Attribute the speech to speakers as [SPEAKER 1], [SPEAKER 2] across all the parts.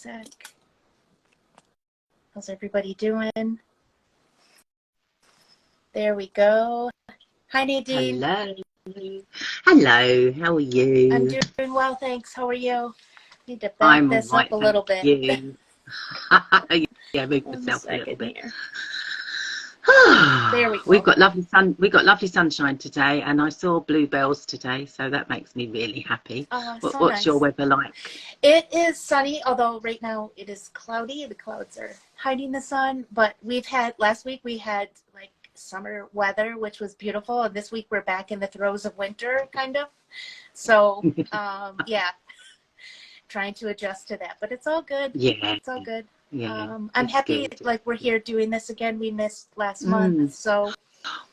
[SPEAKER 1] sec. How's everybody doing? There we go. Hi, Nadine.
[SPEAKER 2] Hello. Hello, how are you?
[SPEAKER 1] I'm doing well, thanks. How are you? Need to back
[SPEAKER 2] I'm
[SPEAKER 1] this
[SPEAKER 2] all right,
[SPEAKER 1] up a little
[SPEAKER 2] thank
[SPEAKER 1] bit.
[SPEAKER 2] you. Yeah, move
[SPEAKER 1] One
[SPEAKER 2] myself a little
[SPEAKER 1] second
[SPEAKER 2] bit.
[SPEAKER 1] here. There we
[SPEAKER 2] We've
[SPEAKER 1] go.
[SPEAKER 2] got lovely sun. We've got lovely sunshine today, and I saw bluebells today, so that makes me really happy.
[SPEAKER 1] So
[SPEAKER 2] What's your
[SPEAKER 1] nice.
[SPEAKER 2] weather like?
[SPEAKER 1] It is sunny, although right now it is cloudy. The clouds are hiding the sun, but last week we had like summer weather, which was beautiful, and this week we're back in the throes of winter, kind of. So, yeah, trying to adjust to that, but it's all good.
[SPEAKER 2] Yeah,
[SPEAKER 1] It's all good.
[SPEAKER 2] yeah,
[SPEAKER 1] I'm
[SPEAKER 2] it's
[SPEAKER 1] happy,
[SPEAKER 2] good.
[SPEAKER 1] like, we're here doing this again. We missed last month,
[SPEAKER 2] Mm.
[SPEAKER 1] so.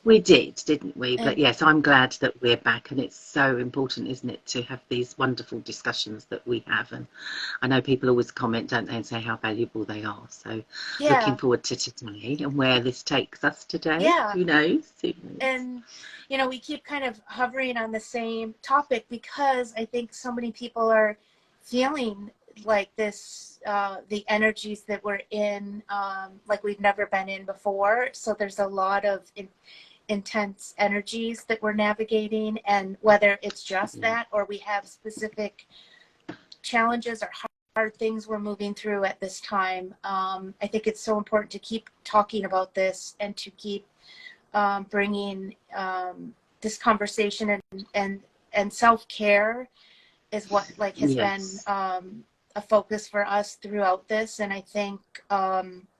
[SPEAKER 2] We did, didn't we? But
[SPEAKER 1] And
[SPEAKER 2] yes, I'm glad that we're back, and it's so important, isn't it, to have these wonderful discussions that we have. And I know people always comment, don't they, and say how valuable they are. So looking
[SPEAKER 1] yeah,
[SPEAKER 2] forward to today and where this takes us today.
[SPEAKER 1] yeah.
[SPEAKER 2] Who knows? Who knows?
[SPEAKER 1] And, you know, we keep kind of hovering on the same topic because I think so many people are feeling like this, the energies that we're in, like we've never been in before. So there's a lot of intense energies that we're navigating, and whether it's just that or we have specific challenges or hard things we're moving through at this time, I think it's so important to keep talking about this and to keep bringing this conversation, and self-care is what like has
[SPEAKER 2] Yes.
[SPEAKER 1] been a focus for us throughout this. And I think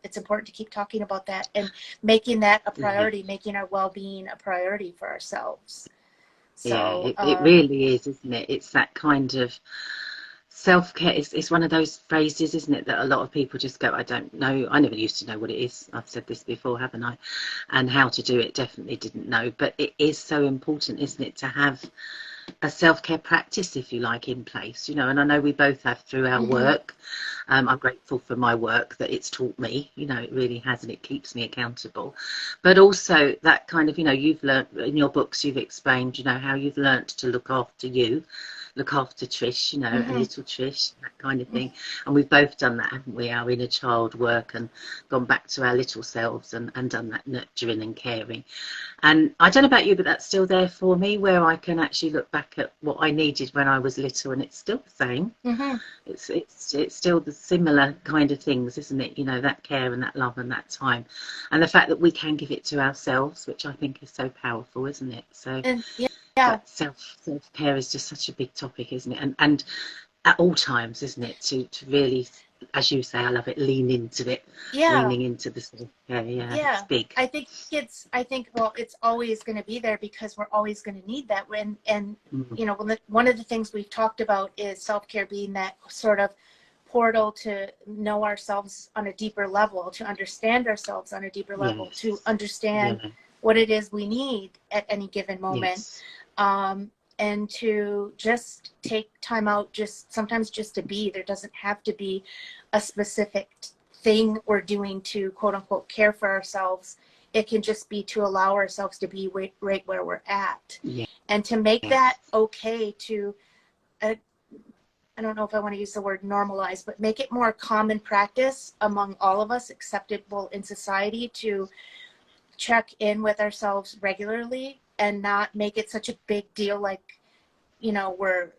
[SPEAKER 1] it's important to keep talking about that and making that a
[SPEAKER 2] Yeah.
[SPEAKER 1] priority, making our well-being a priority for ourselves.
[SPEAKER 2] Yeah,
[SPEAKER 1] So
[SPEAKER 2] it really is, isn't it? It's that kind of self-care. It's one of those phrases, isn't it, that a lot of people just go, I don't know. I never used to know what it is. I've said this before, haven't I? And how to do it, definitely didn't know. But it is so important, isn't it, to have a self-care practice, if you like, in place, you know. And I know we both have through our work. I'm grateful for my work that it's taught me, you know, it really has, and it keeps me accountable. But also that kind of, you know, you've learned in your books, you've explained, you know, how you've learned to look after you, look after Trish, you know, a little Trish, that kind of thing. And we've both done that, haven't we? Our inner child work, and gone back to our little selves, and done that nurturing and caring. And I don't know about you, but that's still there for me, where I can actually look back at what I needed when I was little, and it's still the same. It's still the similar kind of things, isn't it? You know, that care and that love and that time, and the fact that we can give it to ourselves, which I think is so powerful, isn't it? So
[SPEAKER 1] and yeah,
[SPEAKER 2] that self-care is just such a big topic, isn't it? And at all times, isn't it, to really, as you say, I love it, lean into it,
[SPEAKER 1] yeah.
[SPEAKER 2] leaning into the self-care. Yeah, it's
[SPEAKER 1] Yeah,
[SPEAKER 2] big.
[SPEAKER 1] I think, well, it's always going to be there because we're always going to need that. And
[SPEAKER 2] Mm.
[SPEAKER 1] you know, one of the things we've talked about is self-care being that sort of portal to know ourselves on a deeper level, to understand ourselves on a deeper level, to
[SPEAKER 2] Yes.
[SPEAKER 1] understand
[SPEAKER 2] Yeah.
[SPEAKER 1] what it is we need at any given moment.
[SPEAKER 2] Yes.
[SPEAKER 1] And to just take time out, just sometimes just to be. There doesn't have to be a specific thing we're doing to quote unquote care for ourselves. It can just be to allow ourselves to be right where we're at,
[SPEAKER 2] Yeah.
[SPEAKER 1] and to make that
[SPEAKER 2] Yes.
[SPEAKER 1] okay to I don't know if I want to use the word normalize, but make it more common practice among all of us, acceptable in society, to check in with ourselves regularly and not make it such a big deal. Like, you know, we're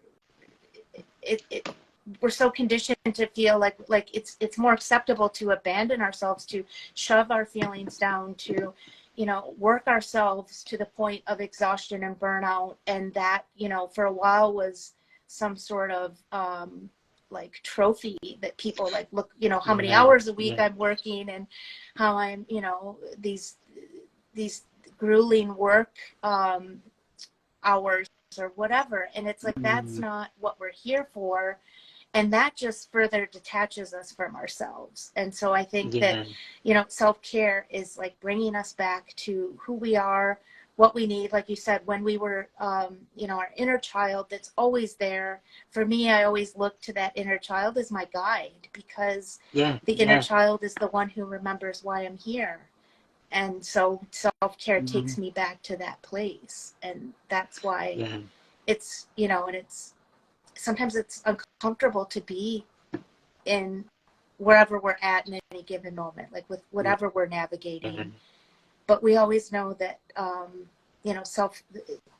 [SPEAKER 1] so conditioned to feel like it's more acceptable to abandon ourselves, to shove our feelings down, to, you know, work ourselves to the point of exhaustion and burnout. And that, you know, for a while was some sort of like trophy that people like, look, you know, how many
[SPEAKER 2] Yeah.
[SPEAKER 1] hours a week
[SPEAKER 2] Yeah.
[SPEAKER 1] I'm working, and how I'm, you know, these grueling work hours or whatever. And it's like, that's
[SPEAKER 2] Mm.
[SPEAKER 1] not what we're here for. And that just further detaches us from ourselves. And so I think that,
[SPEAKER 2] Yeah.
[SPEAKER 1] you know, self-care is like bringing us back to who we are, what we need. Like you said, when we were, you know, our inner child that's always there. For me, I always look to that inner child as my guide, because
[SPEAKER 2] Yeah.
[SPEAKER 1] the inner
[SPEAKER 2] Yeah.
[SPEAKER 1] child is the one who remembers why I'm here. And so self-care takes
[SPEAKER 2] Mm.
[SPEAKER 1] me back to that place. And that's why
[SPEAKER 2] Yeah.
[SPEAKER 1] it's, you know, and it's sometimes it's uncomfortable to be in wherever we're at in any given moment, like with whatever we're navigating. But we always know that, you know,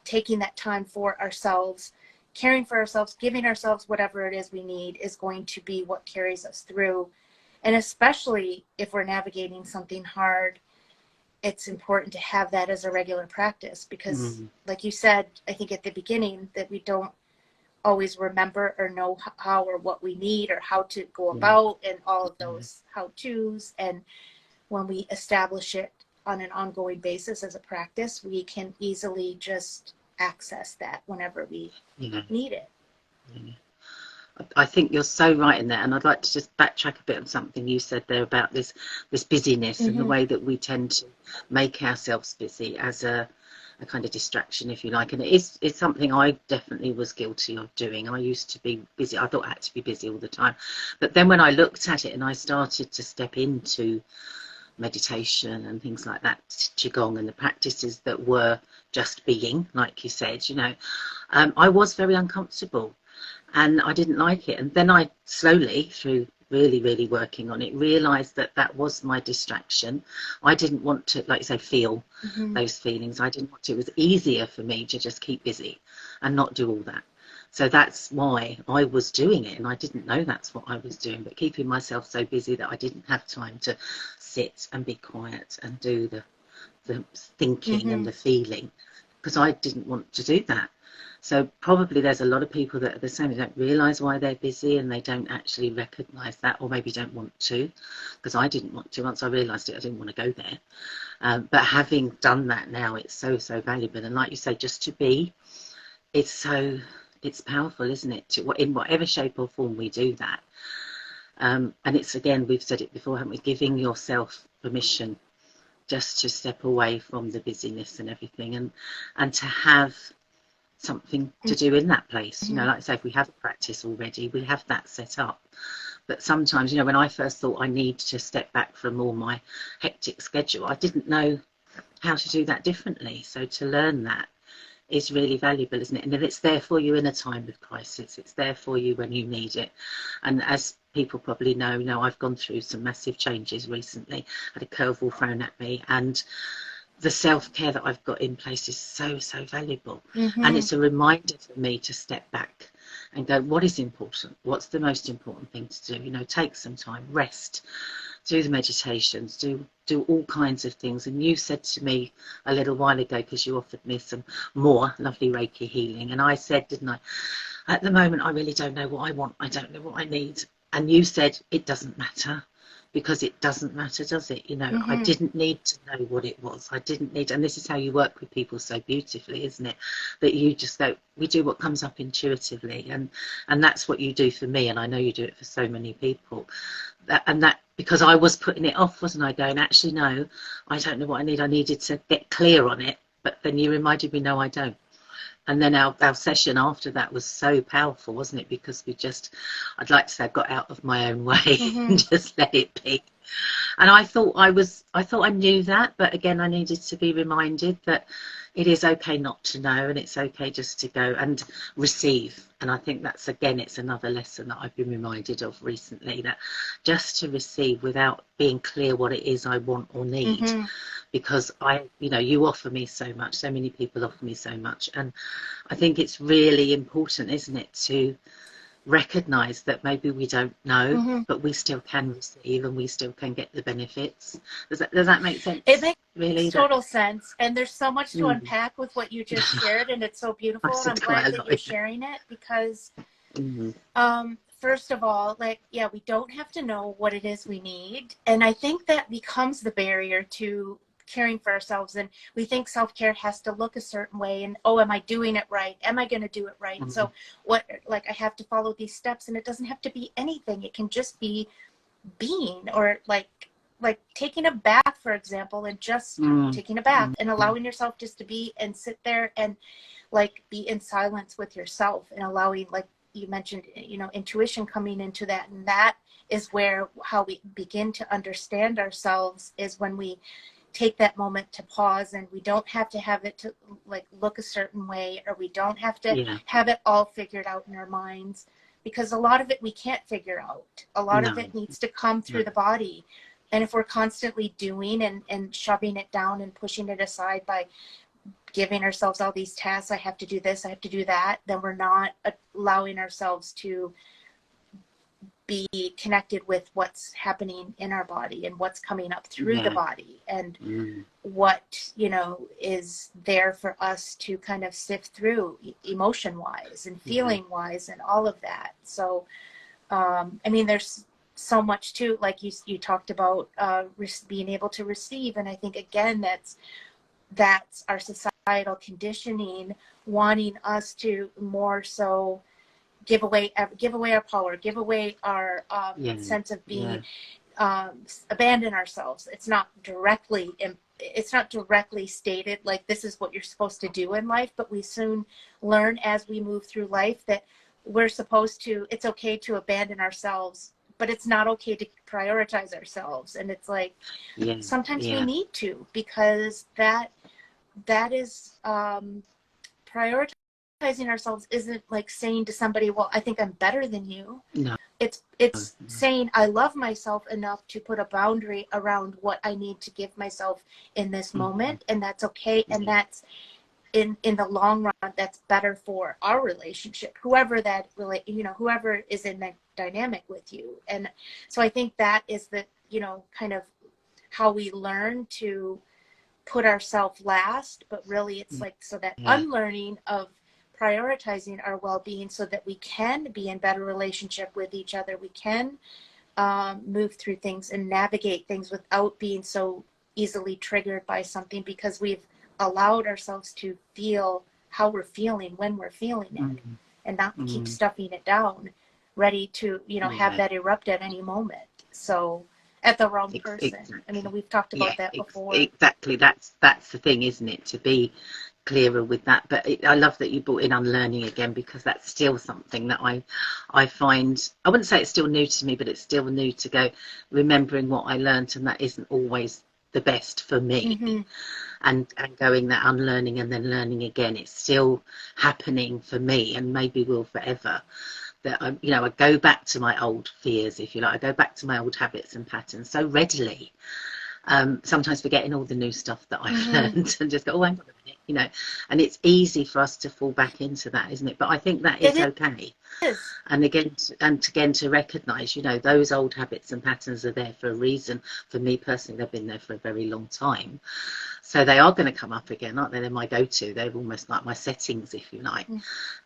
[SPEAKER 1] taking that time for ourselves, caring for ourselves, giving ourselves whatever it is we need is going to be what carries us through. And especially if we're navigating something hard, it's important to have that as a regular practice because, like you said, I think at the beginning, that we don't always remember or know how or what we need or how to go about and all of those how-tos. And when we establish it on an ongoing basis as a practice, we can easily just access that whenever we need it.
[SPEAKER 2] I think you're so right in that, and I'd like to just backtrack a bit on something you said there about this busyness and the way that we tend to make ourselves busy as a kind of distraction, if you like. And it's something I definitely was guilty of doing. I used to be busy. I thought I had to be busy all the time. But then when I looked at it and I started to step into meditation and things like that, qigong and the practices that were just being, like you said, you know, I was very uncomfortable and I didn't like it. And then I slowly, through really working on it, realized that that was my distraction. I didn't want to, like you say, feel those feelings. I didn't want to. It was easier for me to just keep busy and not do all that. So that's why I was doing it, and I didn't know that's what I was doing, but keeping myself so busy that I didn't have time to sit and be quiet and do the thinking and the feeling, because I didn't want to do that. So probably there's a lot of people that are the same. They don't realise why they're busy and they don't actually recognise that, or maybe don't want to, because I didn't want to. Once I realised it, I didn't want to go there. But having done that now, it's so valuable. And like you say, just to be, it's powerful, isn't it? In whatever shape or form we do that. And it's, again, we've said it before, haven't we? Giving yourself permission just to step away from the busyness and everything, and to have something to do in that place. You know, like I say, if we have a practice already, we have that set up. But sometimes, you know, when I first thought I need to step back from all my hectic schedule, I didn't know how to do that differently. So to learn that is really valuable, isn't it? And then it's there for you in a time of crisis. It's there for you when you need it. And as people probably know, I've gone through some massive changes recently. I had a curveball thrown at me, and the self-care that I've got in place is so valuable. And it's a reminder for me to step back and go, what is important? What's the most important thing to do? You know, take some time, rest, do the meditations, do all kinds of things. And you said to me a little while ago, because you offered me some more lovely Reiki healing, and I said, didn't I, at the moment I really don't know what I want, I don't know what I need. And you said, it doesn't matter, because it doesn't matter, does it? You know, I didn't need to know what it was. I didn't need, and this is how you work with people so beautifully, isn't it? That you just go, we do what comes up intuitively, and that's what you do for me, and I know you do it for so many people. That because I was putting it off, wasn't I? Going, actually, no, I don't know what I need. I needed to get clear on it, but then you reminded me, no, I don't. And then our session after that was so powerful, wasn't it? Because I'd like to say I got out of my own way and just let it be. And I thought I knew that, but again, I needed to be reminded that it is okay not to know, and it's okay just to go and receive. And I think that's, again, it's another lesson that I've been reminded of recently, that just to receive without being clear what it is I want or need. Because you offer me so much, so many people offer me so much. And I think it's really important, isn't it, to recognize that maybe we don't know, but we still can receive and we still can get the benefits. Does that make sense?
[SPEAKER 1] It makes
[SPEAKER 2] really
[SPEAKER 1] total sense. And there's so much to unpack with what you just shared, and it's so beautiful. And I'm glad that you're sharing it, because first of all, we don't have to know what it is we need. And I think that becomes the barrier to caring for ourselves. And we think self-care has to look a certain way, and am I doing it right? Am I going to do it right? And so I have to follow these steps, and it doesn't have to be anything. It can just be being, or like taking a bath, for example, and just taking a bath and allowing yourself just to be and sit there and be in silence with yourself, and allowing, like you mentioned, intuition coming into that. And that is how we begin to understand ourselves, is when we take that moment to pause, and we don't have to have it to look a certain way, or we don't have to have it all figured out in our minds. because a lot of it we can't figure out. A lot of
[SPEAKER 2] No.
[SPEAKER 1] it needs to come through the body. And if we're constantly doing and shoving it down and pushing it aside by giving ourselves all these tasks, I have to do this, I have to do that, then we're not allowing ourselves to be connected with what's happening in our body and what's coming up through the body, and what, you know, is there for us to kind of sift through emotion wise and feeling wise and all of that. So I mean, there's so much too, like you talked about being able to receive, and I think again that's our societal conditioning wanting us to more so give away our power, give away our sense of being, abandon ourselves. It's not directly stated like this is what you're supposed to do in life, but we soon learn as we move through life that we're supposed to, it's okay to abandon ourselves, but it's not okay to prioritize ourselves. And it's like sometimes we need to, because that is prioritizing ourselves isn't like saying to somebody, well, I think I'm better than you.
[SPEAKER 2] No.
[SPEAKER 1] It's saying I love myself enough to put a boundary around what I need to give myself in this moment, and that's okay, and that's in the long run, that's better for our relationship, whoever that whoever is in that dynamic with you. And so I think that is the, you know, kind of how we learn to put ourselves last, but really it's like, so that unlearning of prioritizing our well-being so that we can be in better relationship with each other, we can move through things and navigate things without being so easily triggered by something, because we've allowed ourselves to feel how we're feeling when we're feeling it, and not keep stuffing it down, ready to, you know, have that erupt at any moment. So at the wrong person.
[SPEAKER 2] Exactly.
[SPEAKER 1] I mean, we've talked about that before.
[SPEAKER 2] Exactly. That's the thing, isn't it? To be clearer with that. But I love that you brought in unlearning again, because that's still something that I find, I wouldn't say it's still new to me, but it's still new to go remembering what I learned, and that isn't always the best for me. And going that unlearning and then learning again, it's still happening for me, and maybe will forever. That I go back to my old fears, if you like. I go back to my old habits and patterns so readily. Sometimes forgetting all the new stuff that I've learned, and just go, oh, hang on a minute, you know. And it's easy for us to fall back into that, isn't it? But I think that is okay. And again, to recognise, you know, those old habits and patterns are there for a reason. For me personally, they've been there for a very long time. So they are going to come up again, aren't they? They're my go-to. They're almost like my settings, if you like.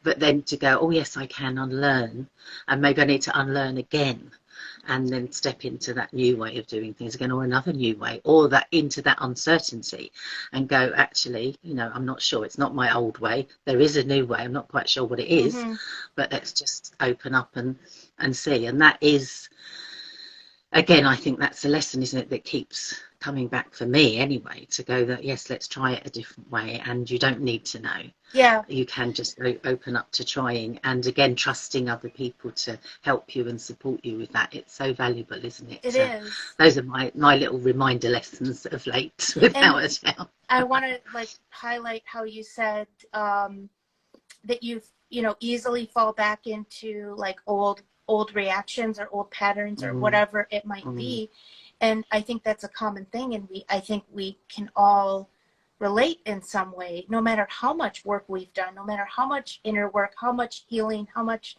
[SPEAKER 2] But then to go, oh yes, I can unlearn, and maybe I need to unlearn again, and then step into that new way of doing things again, or another new way, or that into that uncertainty, and go, actually, you know, I'm not sure. It's not my old way. There is a new way. I'm not quite sure what it is, but let's just open up and see. And that is, again, I think that's a lesson, isn't it, that keeps coming back for me anyway, to go that, yes, let's try it a different way, and you don't need to know. You can just open up to trying, and again, trusting other people to help you and support you with that. It's so valuable, isn't it?
[SPEAKER 1] It is.
[SPEAKER 2] Those are my little reminder lessons of late, without a doubt.
[SPEAKER 1] I want to highlight how you said that you easily fall back into like old reactions or old patterns or whatever it might be. And I think that's a common thing, and I think we can all relate in some way, no matter how much work we've done, no matter how much inner work, how much healing, how much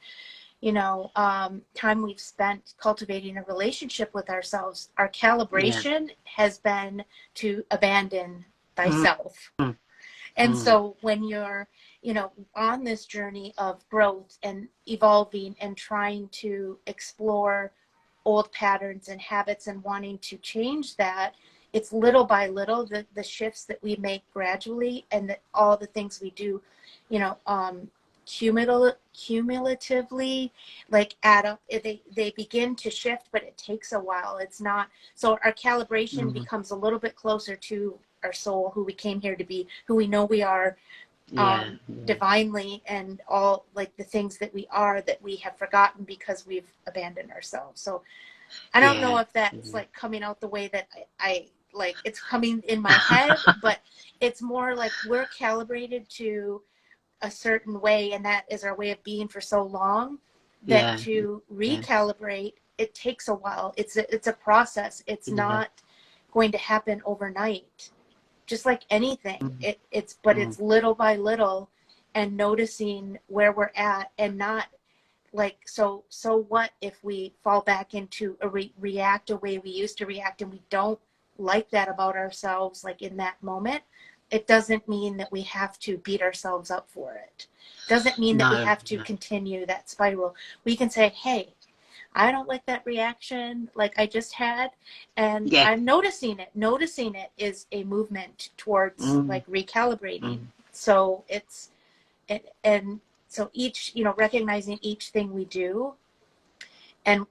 [SPEAKER 1] time we've spent cultivating a relationship with ourselves. Our calibration has been to abandon thyself. And so when you're on this journey of growth and evolving and trying to explore old patterns and habits and wanting to change that, it's little by little, the shifts that we make gradually, and that all the things we do, cumulatively, like add up. They begin to shift, but it takes a while. It's not, so our calibration becomes a little bit closer to our soul, who we came here to be, who we know we are, divinely, and all like the things that we are that we have forgotten because we've abandoned ourselves. So I don't know if that's like coming out the way that I like it's coming in my head, but it's more like we're calibrated to a certain way, and that is our way of being for so long. that
[SPEAKER 2] Yeah.
[SPEAKER 1] to
[SPEAKER 2] Yeah.
[SPEAKER 1] recalibrate, it takes a while. It's a process. It's
[SPEAKER 2] Yeah.
[SPEAKER 1] not going to happen overnight. Just like anything,
[SPEAKER 2] Mm,
[SPEAKER 1] but
[SPEAKER 2] mm.
[SPEAKER 1] it's little by little, and noticing where we're at, and not like, so what if we fall back into a react a way we used to react, and we don't like that about ourselves, like in that moment. It doesn't mean that we have to beat ourselves up for it. Doesn't mean that we
[SPEAKER 2] No,
[SPEAKER 1] have to
[SPEAKER 2] no.
[SPEAKER 1] continue that spiral. We can say, hey, I don't like that reaction like I just had, and
[SPEAKER 2] Yeah.
[SPEAKER 1] I'm noticing it. Noticing it is a movement towards
[SPEAKER 2] Mm,
[SPEAKER 1] like recalibrating.
[SPEAKER 2] mm.
[SPEAKER 1] So it's, and so each, recognizing each thing we do, and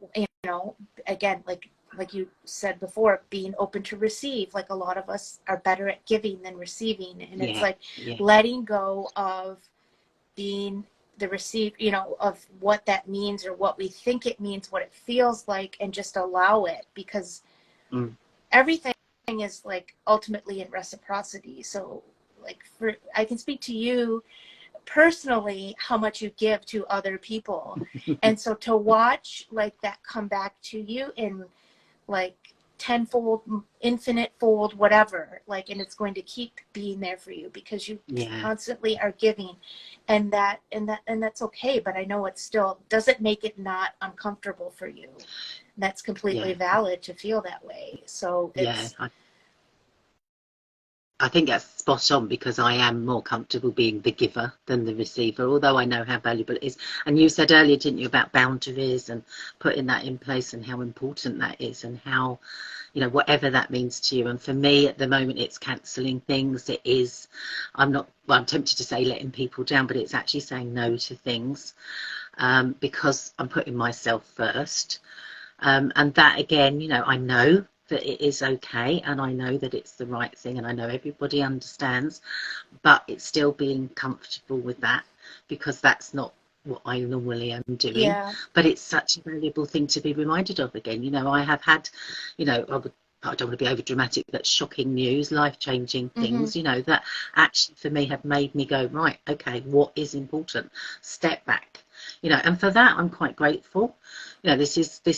[SPEAKER 1] again, like you said before, being open to receive. Like a lot of us are better at giving than receiving, and it's
[SPEAKER 2] Yeah.
[SPEAKER 1] like
[SPEAKER 2] Yeah.
[SPEAKER 1] letting go of being the receive, of what that means or what we think it means, what it feels like, and just allow it, because
[SPEAKER 2] Mm.
[SPEAKER 1] everything is like ultimately in reciprocity. So like, I can speak to you personally how much you give to other people, and so to watch like that come back to you in like tenfold, infinite fold, whatever, like, and it's going to keep being there for you because you
[SPEAKER 2] Yeah.
[SPEAKER 1] constantly are giving, and that's okay. But I know it still doesn't make it not uncomfortable for you. That's completely
[SPEAKER 2] Yeah.
[SPEAKER 1] valid to feel that way. So
[SPEAKER 2] Yeah.
[SPEAKER 1] it's,
[SPEAKER 2] I think that's spot on, because I am more comfortable being the giver than the receiver, although I know how valuable it is. And you said earlier, didn't you, about boundaries and putting that in place, and how important that is, and how, whatever that means to you. And for me at the moment, it's cancelling things. It is, well, I'm tempted to say letting people down, but it's actually saying no to things, because I'm putting myself first. And that again, I know that it is okay, and I know that it's the right thing, and I know everybody understands, but it's still being comfortable with that, because that's not what I normally am doing.
[SPEAKER 1] yeah.
[SPEAKER 2] But it's such a valuable thing to be reminded of again. I have had, I don't want to be over dramatic, but shocking news, life changing
[SPEAKER 1] Mm-hmm.
[SPEAKER 2] things, that actually for me have made me go, right, okay, what is important? Step back. And for that I'm quite grateful. This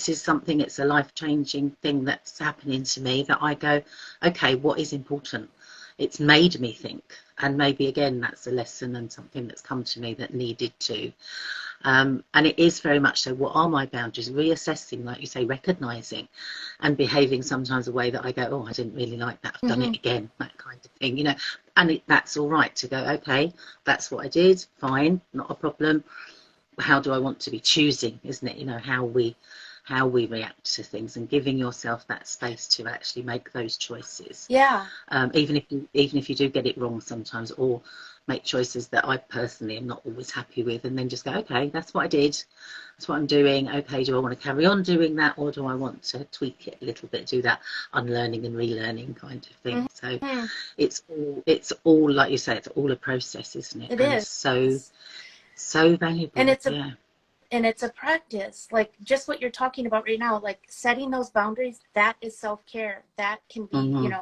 [SPEAKER 2] is something, it's a life changing thing that's happening to me, that I go, okay, what is important? It's made me think, and maybe again that's a lesson and something that's come to me that needed to. And it is very much so, what are my boundaries? Reassessing, like you say, recognizing, and behaving sometimes a way that I go, oh, I didn't really like that, I've done
[SPEAKER 1] Mm-hmm.
[SPEAKER 2] it again, that kind of thing. And that's all right to go, okay, that's what I did, fine, not a problem. How do I want to be? Choosing, isn't it? How we react to things, and giving yourself that space to actually make those choices,
[SPEAKER 1] Yeah.
[SPEAKER 2] even if you do get it wrong sometimes, or make choices that I personally am not always happy with, and then just go, okay, that's what I did, that's what I'm doing. Okay, do I want to carry on doing that, or do I want to tweak it a little bit, do that unlearning and relearning kind of thing? So
[SPEAKER 1] Mm-hmm.
[SPEAKER 2] it's all like you say, it's all a process, isn't it?
[SPEAKER 1] It
[SPEAKER 2] And it's so
[SPEAKER 1] is.
[SPEAKER 2] so
[SPEAKER 1] And
[SPEAKER 2] valuable. Yeah.
[SPEAKER 1] it's a practice, like just what you're talking about right now, like setting those boundaries. That is self-care. That can be,
[SPEAKER 2] Hmm.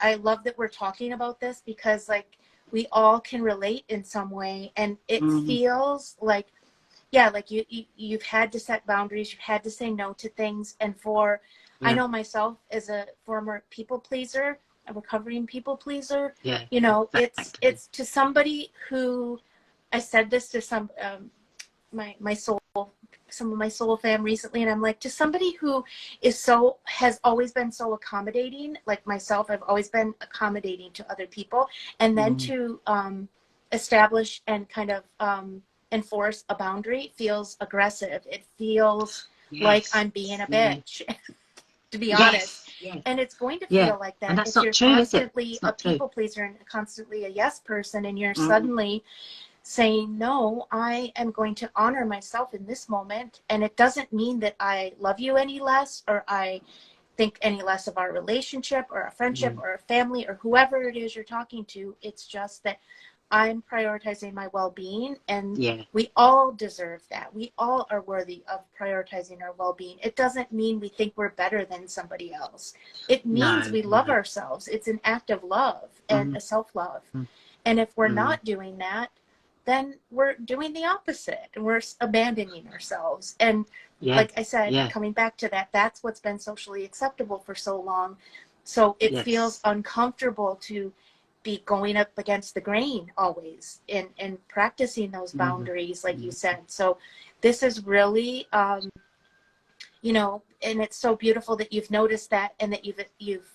[SPEAKER 1] I love that we're talking about this, because like we all can relate in some way, and it
[SPEAKER 2] Hmm.
[SPEAKER 1] feels like, yeah, like you've had to set boundaries, you've had to say no to things. And I
[SPEAKER 2] Yeah.
[SPEAKER 1] know myself as a former people pleaser, a recovering people pleaser,
[SPEAKER 2] Yeah.
[SPEAKER 1] it's
[SPEAKER 2] Exactly.
[SPEAKER 1] to somebody who, I said this to my soul, some of my soul fam recently, and I'm like, to somebody who has always been so accommodating, like myself, I've always been accommodating to other people, and then
[SPEAKER 2] Mm.
[SPEAKER 1] to establish and kind of enforce a boundary feels aggressive. It feels like
[SPEAKER 2] Yes.
[SPEAKER 1] I'm being a
[SPEAKER 2] Yeah.
[SPEAKER 1] bitch, to be honest.
[SPEAKER 2] Yes. Yeah.
[SPEAKER 1] And it's going to
[SPEAKER 2] Yeah.
[SPEAKER 1] feel like
[SPEAKER 2] And
[SPEAKER 1] that
[SPEAKER 2] that's
[SPEAKER 1] if
[SPEAKER 2] not
[SPEAKER 1] you're
[SPEAKER 2] true, is it?
[SPEAKER 1] constantly
[SPEAKER 2] It's
[SPEAKER 1] a
[SPEAKER 2] not true.
[SPEAKER 1] people pleaser and constantly a yes person, and you're
[SPEAKER 2] Mm.
[SPEAKER 1] suddenly saying, no, I am going to honor myself in this moment. And it doesn't mean that I love you any less, or I think any less of our relationship or a friendship
[SPEAKER 2] Mm.
[SPEAKER 1] or a family or whoever it is you're talking to. It's just that I'm prioritizing my well-being, and
[SPEAKER 2] Yeah.
[SPEAKER 1] we all deserve that. We all are worthy of prioritizing our well-being. It doesn't mean we think we're better than somebody else. It means
[SPEAKER 2] No.
[SPEAKER 1] we love
[SPEAKER 2] No.
[SPEAKER 1] ourselves. It's an act of love and
[SPEAKER 2] Mm.
[SPEAKER 1] a self-love.
[SPEAKER 2] Mm.
[SPEAKER 1] And if we're
[SPEAKER 2] Mm.
[SPEAKER 1] not doing that, then we're doing the opposite and we're abandoning ourselves. And
[SPEAKER 2] Yeah,
[SPEAKER 1] like I said,
[SPEAKER 2] yeah,
[SPEAKER 1] coming back to that, that's what's been socially acceptable for so long. So it feels
[SPEAKER 2] yes,
[SPEAKER 1] uncomfortable to be going up against the grain always, and practicing those
[SPEAKER 2] mm-hmm.
[SPEAKER 1] boundaries, like you
[SPEAKER 2] Mm-hmm.
[SPEAKER 1] said. So this is really, you know, and it's so beautiful that you've noticed that, and that you've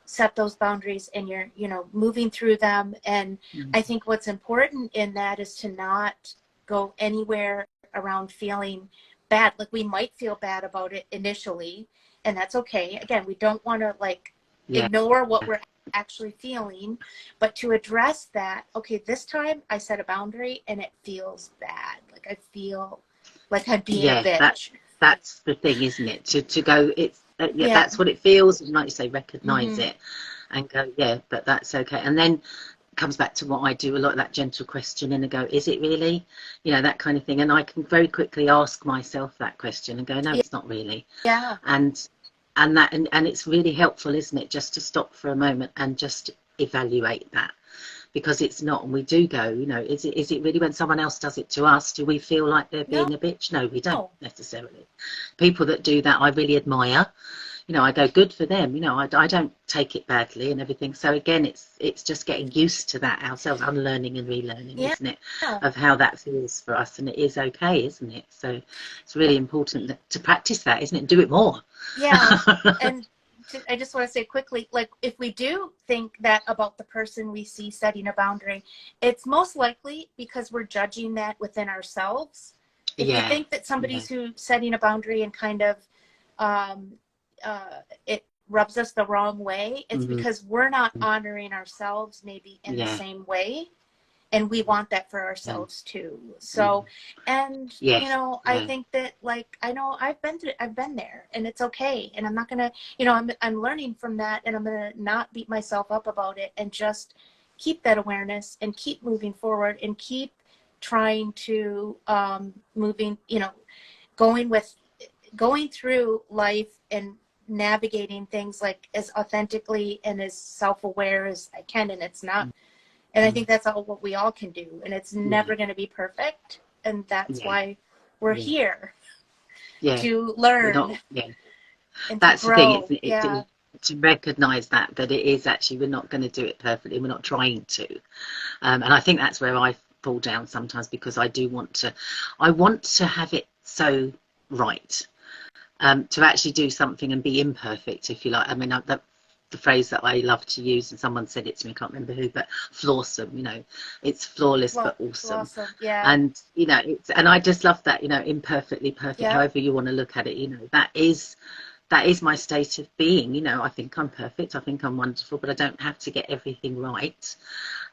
[SPEAKER 1] set those boundaries, and you're, you know, moving through them. And I think what's important in that is to not go anywhere around feeling bad. Like, we might feel bad about it initially, and that's okay. Again, we don't want to like
[SPEAKER 2] Yeah,
[SPEAKER 1] ignore what we're actually feeling, but to address that. Okay, this time I set a boundary and it feels bad. Like, I feel like I'm being a
[SPEAKER 2] yeah,
[SPEAKER 1] bitch.
[SPEAKER 2] that's the thing, isn't it? To go, it's yeah,
[SPEAKER 1] Yeah.
[SPEAKER 2] that's what it feels, and like you say, recognize
[SPEAKER 1] Mm-hmm.
[SPEAKER 2] it and go, yeah, but that's okay. And then comes back to what I do a lot, that gentle questioning, and go, is it really, you know, that kind of thing. And I can very quickly ask myself that question and go, no, it's not really.
[SPEAKER 1] Yeah.
[SPEAKER 2] And that, and it's really helpful, isn't it, just to stop for a moment and just evaluate that, because it's not. And we do go, you know, is it really? When someone else does it to us, do we feel like they're
[SPEAKER 1] No.
[SPEAKER 2] being a bitch? No, we don't necessarily. People that do that, I really admire. You know, I go, good for them. You know, I don't take it badly and everything. So again, it's just getting used to that ourselves, unlearning and relearning,
[SPEAKER 1] Yeah.
[SPEAKER 2] isn't it, of how that feels for us. And it is okay, isn't it? So it's really important to practice that, isn't it? Do it more.
[SPEAKER 1] Yeah. And I just want to say quickly, like, if we do think that about the person we see setting a boundary, it's most likely because we're judging that within ourselves. If we
[SPEAKER 2] Yeah,
[SPEAKER 1] think that
[SPEAKER 2] yeah,
[SPEAKER 1] somebody's who setting a boundary and kind of um, it rubs us the wrong way, it's
[SPEAKER 2] hmm,
[SPEAKER 1] because we're not honoring ourselves maybe in the
[SPEAKER 2] yeah,
[SPEAKER 1] same way. And we want that for
[SPEAKER 2] yeah,
[SPEAKER 1] ourselves too.
[SPEAKER 2] mm,
[SPEAKER 1] So, and you
[SPEAKER 2] yes,
[SPEAKER 1] know, I
[SPEAKER 2] yeah,
[SPEAKER 1] think that, like, I know I've been there, and it's okay. And I'm not gonna, you know, I'm learning from that, and I'm gonna not beat myself up about it, and just keep that awareness and keep moving forward and keep trying to moving, you know, going with going through life and navigating things like as authentically and as self-aware as I can. And it's not, and I
[SPEAKER 2] mm,
[SPEAKER 1] think that's all what we all can do. And it's
[SPEAKER 2] yeah,
[SPEAKER 1] never going to be perfect. And that's
[SPEAKER 2] yeah,
[SPEAKER 1] why we're
[SPEAKER 2] yeah,
[SPEAKER 1] here,
[SPEAKER 2] yeah.
[SPEAKER 1] to
[SPEAKER 2] We're
[SPEAKER 1] learn
[SPEAKER 2] not, yeah.
[SPEAKER 1] and to
[SPEAKER 2] That's the thing,
[SPEAKER 1] grow.
[SPEAKER 2] isn't it?
[SPEAKER 1] Yeah.
[SPEAKER 2] To recognise that it is actually, we're not going to do it perfectly. We're not trying to. And I think that's where I fall down sometimes, because I want to have it so right, to actually do something and be imperfect, if you like. I mean, the phrase that I love to use, and someone said it to me, I can't remember who, but flawsome, you know, it's flawless but awesome.
[SPEAKER 1] Awesome. Yeah.
[SPEAKER 2] And, you know, and I just love that, you know, imperfectly perfect,
[SPEAKER 1] Yep.
[SPEAKER 2] however you want to look at it, you know, that is my state of being. You know, I think I'm perfect, I think I'm wonderful, but I don't have to get everything right.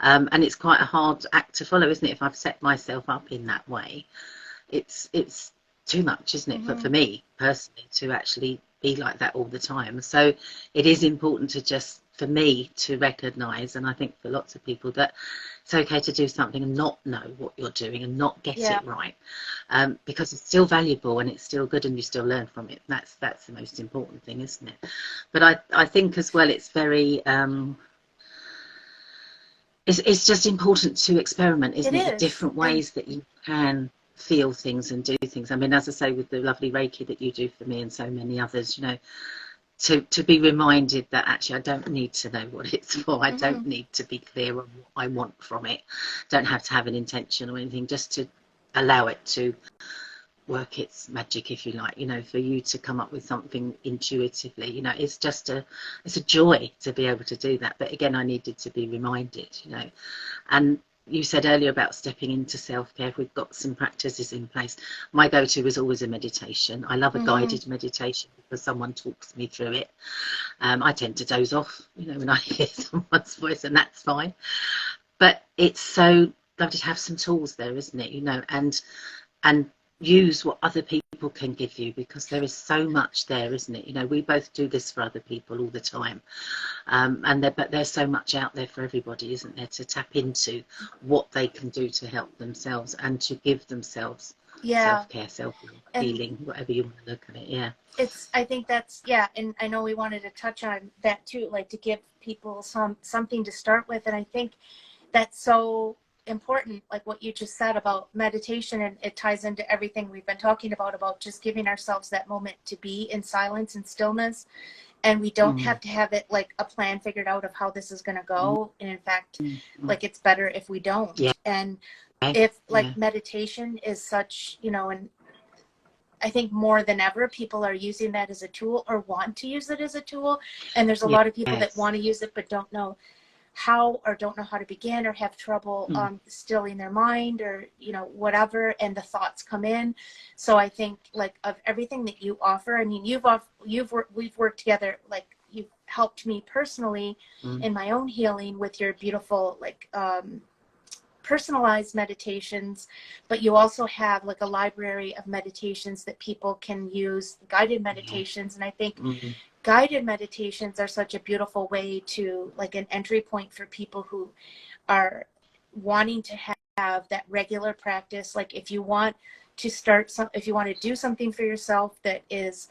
[SPEAKER 2] And it's quite a hard act to follow, isn't it? If I've set myself up in that way, it's too much, isn't it, for
[SPEAKER 1] Mm-hmm.
[SPEAKER 2] me personally, to actually be like that all the time. So it is important to just, for me, to recognise, and I think for lots of people, that it's okay to do something and not know what you're doing and not get
[SPEAKER 1] Yeah.
[SPEAKER 2] it right, because it's still valuable and it's still good and you still learn from it. That's the most important thing, isn't it? But I think as well, it's very it's just important to experiment,
[SPEAKER 1] It
[SPEAKER 2] isn't it, with
[SPEAKER 1] is.
[SPEAKER 2] different
[SPEAKER 1] And
[SPEAKER 2] ways that you can feel things and do things. I mean, as I say, with the lovely Reiki that you do for me and so many others, you know, to be reminded that actually I don't need to know what it's for. I
[SPEAKER 1] mm-hmm.
[SPEAKER 2] don't need to be clear on what I want from it. Don't have to have an intention or anything, just to allow it to work its magic, if you like, you know, for you to come up with something intuitively. You know, it's a joy to be able to do that. But again, I needed to be reminded, you know. And you said earlier about stepping into self-care. We've got some practices in place. My go-to is always a meditation. I love a
[SPEAKER 1] Mm-hmm.
[SPEAKER 2] guided meditation because someone talks me through it. I tend to doze off, you know, when I hear someone's voice, and that's fine. But it's so lovely to have some tools there, isn't it? You know, and use what other people can give you, because there is so much there, isn't it? You know, we both do this for other people all the time, but there's so much out there for everybody, isn't there, to tap into what they can do to help themselves and to give themselves
[SPEAKER 1] Yeah.
[SPEAKER 2] self-care, self-love,
[SPEAKER 1] And
[SPEAKER 2] healing, whatever you want to look at it. Yeah,
[SPEAKER 1] I think that's, yeah. And I know we wanted to touch on that too, like to give people something to start with. And I think that's so important, like what you just said about meditation, and it ties into everything we've been talking about just giving ourselves that moment to be in silence and stillness. And we don't have to have it like a plan figured out of how this is going to go. And in fact, like, it's better if we don't.
[SPEAKER 2] Yeah.
[SPEAKER 1] And if like meditation is such, you know, and I think more than ever, people are using that as a tool or want to use it as a tool. And there's a lot of people that want to use it, but don't know how, or don't know how to begin, or have trouble stilling their mind, or, you know, whatever. And the thoughts come in. So I think, like, of everything that you offer, I mean, we've worked together, like, you've helped me personally in my own healing with your beautiful, like, personalized meditations, but you also have like a library of meditations that people can use, guided meditations. And I think guided meditations are such a beautiful way to, like, an entry point for people who are wanting to have that regular practice. Like, if you want to if you want to do something for yourself that is,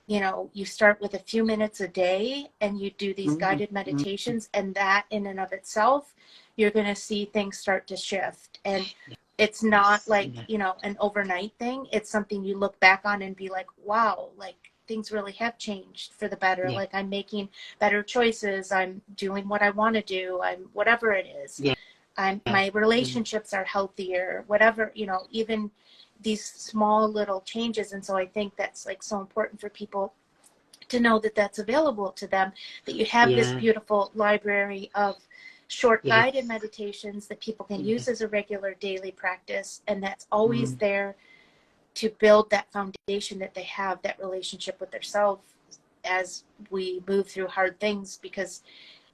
[SPEAKER 1] you know, you start with a few minutes a day and you do these guided meditations, and that in and of itself, you're going to see things start to shift. And it's not like, you know, an overnight thing. It's something you look back on and be like, wow, like, things really have changed for the better. Like, I'm making better choices. I'm doing what I want to do. I'm whatever it is. My relationships are healthier, whatever, you know, even these small little changes. And so I think that's, like, so important for people to know that that's available to them, that you have this beautiful library of short guided meditations that people can use as a regular daily practice. And that's always there to build that foundation, that they have that relationship with themselves as we move through hard things. Because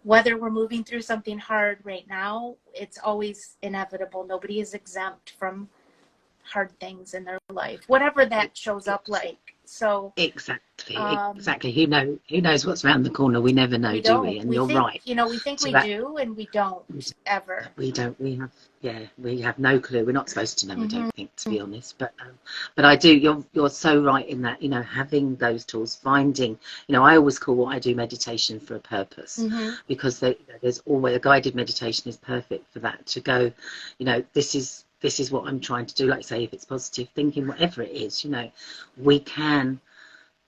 [SPEAKER 1] whether we're moving through something hard right now, it's always inevitable. Nobody is exempt from hard things in their life, whatever that shows up like. So
[SPEAKER 2] exactly. Who knows what's around the corner? We never know, do we? And you're right.
[SPEAKER 1] You know, we think we do, and we don't ever.
[SPEAKER 2] We don't. We have no clue. We're not supposed to know. I don't think, to be honest. But I do. You're so right in that. You know, having those tools, finding. You know, I always call what I do meditation for a purpose, because there's always a guided meditation is perfect for that. To go, you know, this is what I'm trying to do. Like, say, if it's positive thinking, whatever it is, you know, we can,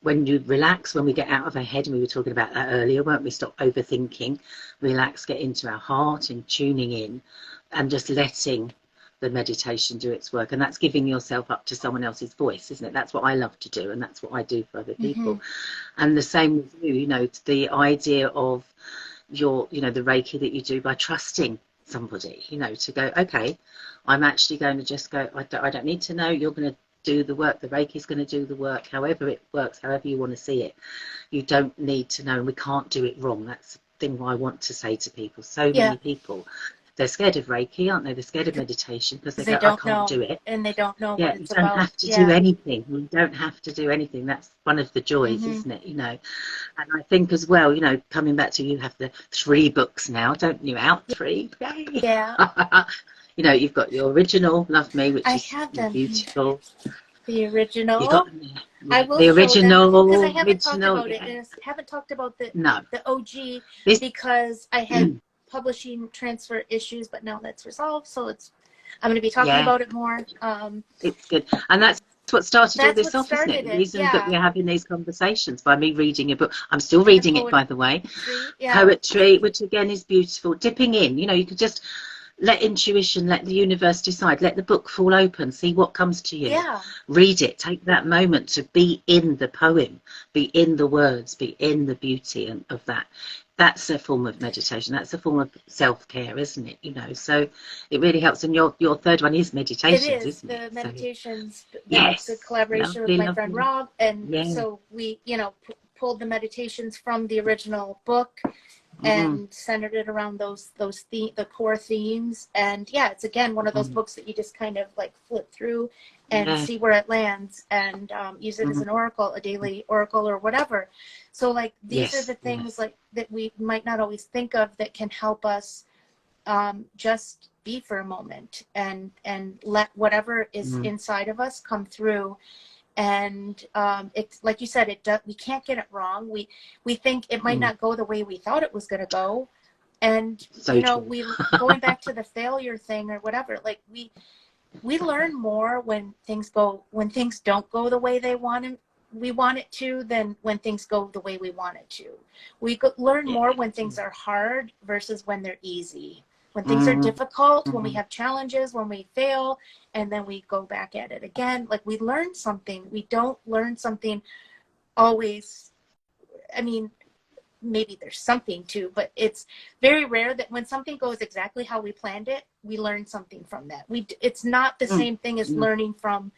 [SPEAKER 2] when you relax, when we get out of our head, and we were talking about that earlier, weren't we? Stop overthinking, relax, get into our heart and tuning in, and just letting the meditation do its work. And that's giving yourself up to someone else's voice, isn't it? That's what I love to do, and that's what I do for other people. And the same with you, you know, the idea of your, you know, the Reiki that you do by trusting somebody, you know, to go, okay, I'm actually going to just go, I don't need to know, you're going to do the work, the Reiki's going to do the work, however it works, however you want to see it. You don't need to know, and we can't do it wrong. That's the thing I want to say to people. So many people, they're scared of Reiki, aren't they? They're scared of meditation because they go, I can't do it.
[SPEAKER 1] And they don't know what it's
[SPEAKER 2] about. You don't have to do anything. You don't have to do anything. That's one of the joys, isn't it? You know, and I think as well, you know, coming back to, you have the 3 books now, don't you? Out 3. Yay. Yeah. You know, you've got your original Love Me, which is beautiful.
[SPEAKER 1] The original.
[SPEAKER 2] You got
[SPEAKER 1] I will
[SPEAKER 2] the original,
[SPEAKER 1] because I haven't talked about it. And I haven't talked about the OG because I had publishing transfer issues, but now that's resolved. So I'm going to be talking about it more.
[SPEAKER 2] It's good, and that's what started all this off, isn't it? The reason that we're having these conversations, by me reading a book. I'm still reading it, by the way. Poetry, which again is beautiful. Dipping in, you know, you could just let intuition, let the universe decide, let the book fall open, see what comes to you. Read it, take that moment to be in the poem, be in the words, be in the beauty of that. That's a form of meditation. That's a form of self-care, isn't it? You know, so it really helps. And your 3rd one is meditations, isn't it?
[SPEAKER 1] The meditations.
[SPEAKER 2] Yes.
[SPEAKER 1] The collaboration with my friend Rob, and so we, you know, pulled the meditations from the original book and centered it around the core themes. And it's again one of those books that you just kind of like flip through and see where it lands, and use it as an oracle, a daily oracle or whatever. So like these are the things like that we might not always think of that can help us just be for a moment and let whatever is inside of us come through. And it's like you said, we can't get it wrong. We think it might not go the way we thought it was going to go, And,
[SPEAKER 2] So
[SPEAKER 1] you know,
[SPEAKER 2] true.
[SPEAKER 1] we, going back to the failure thing or whatever, like we learn more when things don't go the way we want it to, than when things go the way we want it to. Learn
[SPEAKER 2] Yeah.
[SPEAKER 1] more when things are hard versus when they're easy. When things are difficult, when we have challenges, when we fail, and then we go back at it again. Like, we learn something. We don't learn something always. I mean, maybe there's something too, but it's very rare that when something goes exactly how we planned it, we learn something from that. It's not the same thing as learning from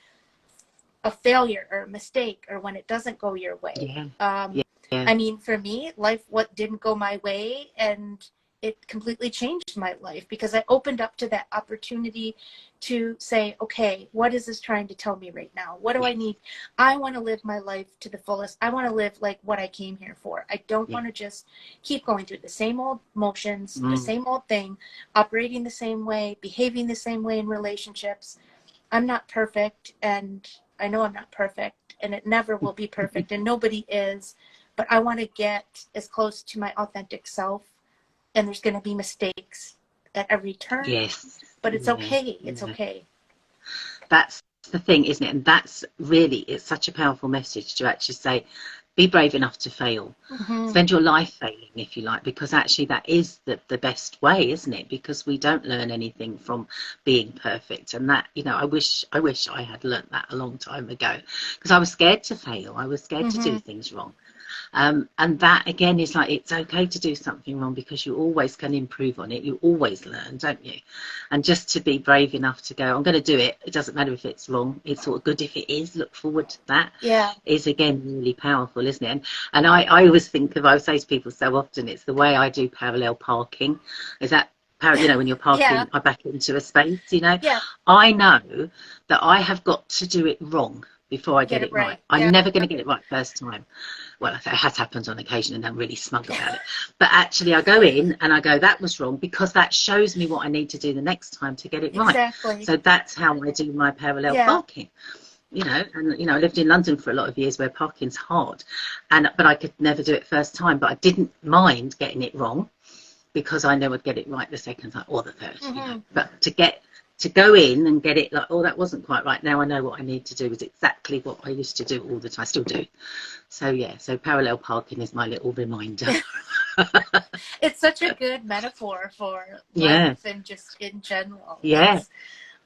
[SPEAKER 1] a failure or a mistake, or when it doesn't go your way.
[SPEAKER 2] Yeah.
[SPEAKER 1] I mean, for me, what didn't go my way, and it completely changed my life, because I opened up to that opportunity to say, okay, what is this trying to tell me right now? What do I need? I want to live my life to the fullest. I want to live like what I came here for. I don't want to just keep going through the same old motions, the same old thing, operating the same way, behaving the same way in relationships. I'm not perfect, and I know I'm not perfect, and it never will be perfect, and nobody is, but I want to get as close to my authentic self. And there's going to be mistakes at every turn.
[SPEAKER 2] Yes.
[SPEAKER 1] But it's okay. It's okay.
[SPEAKER 2] That's the thing, isn't it? And that's really, it's such a powerful message to actually say, be brave enough to fail. Spend your life failing, if you like, because actually that is the best way, isn't it? Because we don't learn anything from being perfect. And that, you know, I wish I had learnt that a long time ago, because I was scared to fail. I was scared to do things wrong. And that again is like, it's okay to do something wrong, because you always can improve on it. You always learn, don't you? And just to be brave enough to go, I'm going to do it. It doesn't matter if it's wrong. It's sort of good if it is. Look forward to that.
[SPEAKER 1] Yeah.
[SPEAKER 2] Is again really powerful, isn't it? And I always think of, I say to people so often, it's the way I do parallel parking. Is that, you know, when you're parking, I back into a space, you know, I know that I have got to do it wrong before I get it right. I'm never going to get it right first time. Well, it has happened on occasion, and I'm really smug about it. But actually, I go in and I go, that was wrong, because that shows me what I need to do the next time to get it right.
[SPEAKER 1] Exactly.
[SPEAKER 2] So that's how I do my parallel parking. You know, and you know, I lived in London for a lot of years where parking's hard, but I could never do it first time. But I didn't mind getting it wrong, because I know I'd get it right the second time or the third. You know, but to go in and get it like, oh, that wasn't quite right. Now I know what I need to do is exactly what I used to do all the time. I still do. So yeah, so parallel parking is my little reminder.
[SPEAKER 1] It's such a good metaphor for life and just in general.